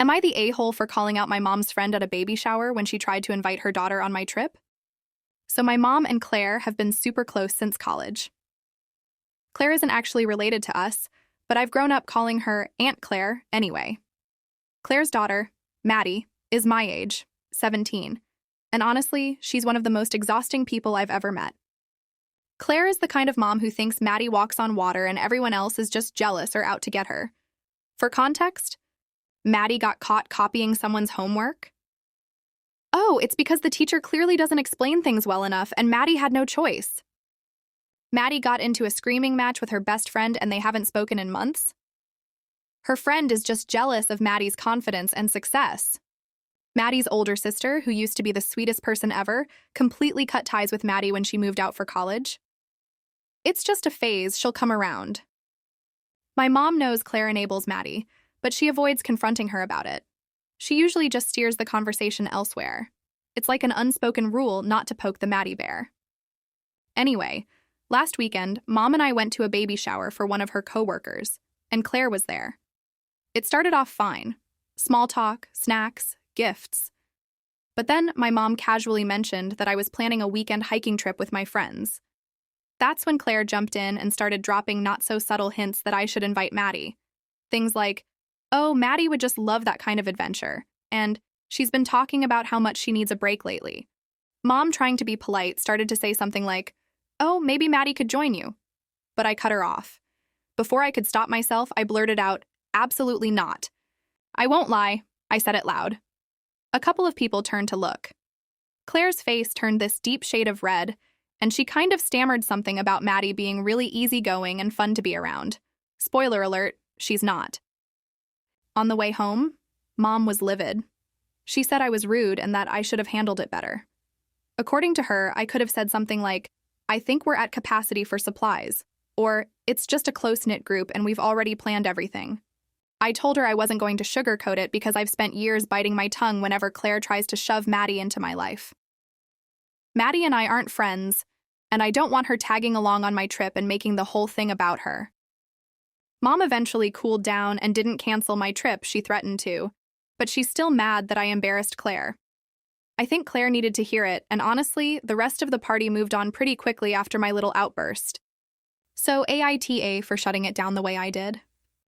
Am I the a-hole for calling out my mom's friend at a baby shower when she tried to invite her daughter on my trip? So my mom and Claire have been super close since college. Claire isn't actually related to us, but I've grown up calling her Aunt Claire anyway. Claire's daughter, Maddie, is my age, 17, and honestly, she's one of the most exhausting people I've ever met. Claire is the kind of mom who thinks Maddie walks on water and everyone else is just jealous or out to get her. For context, Maddie got caught copying someone's homework. Oh, it's because the teacher clearly doesn't explain things well enough and Maddie had no choice. Maddie got into a screaming match with her best friend and they haven't spoken in months. Her friend is just jealous of Maddie's confidence and success. Maddie's older sister, who used to be the sweetest person ever, completely cut ties with Maddie when she moved out for college. It's just a phase, she'll come around. My mom knows Claire enables Maddie, but she avoids confronting her about it. She usually just steers the conversation elsewhere. It's like an unspoken rule not to poke the Maddie bear. Anyway, last weekend, Mom and I went to a baby shower for one of her coworkers, and Claire was there. It started off fine. Small talk, snacks, gifts. But then my mom casually mentioned that I was planning a weekend hiking trip with my friends. That's when Claire jumped in and started dropping not-so-subtle hints that I should invite Maddie. Things like, oh, Maddie would just love that kind of adventure, and she's been talking about how much she needs a break lately. Mom, trying to be polite, started to say something like, oh, maybe Maddie could join you. But I cut her off. Before I could stop myself, I blurted out, absolutely not. I won't lie, I said it loud. A couple of people turned to look. Claire's face turned this deep shade of red, and she kind of stammered something about Maddie being really easygoing and fun to be around. Spoiler alert, she's not. On the way home, Mom was livid. She said I was rude and that I should have handled it better. According to her, I could have said something like, I think we're at capacity for supplies, or it's just a close-knit group and we've already planned everything. I told her I wasn't going to sugarcoat it because I've spent years biting my tongue whenever Claire tries to shove Maddie into my life. Maddie and I aren't friends, and I don't want her tagging along on my trip and making the whole thing about her. Mom eventually cooled down and didn't cancel my trip, she threatened to, but she's still mad that I embarrassed Claire. I think Claire needed to hear it, and honestly, the rest of the party moved on pretty quickly after my little outburst. So AITA for shutting it down the way I did.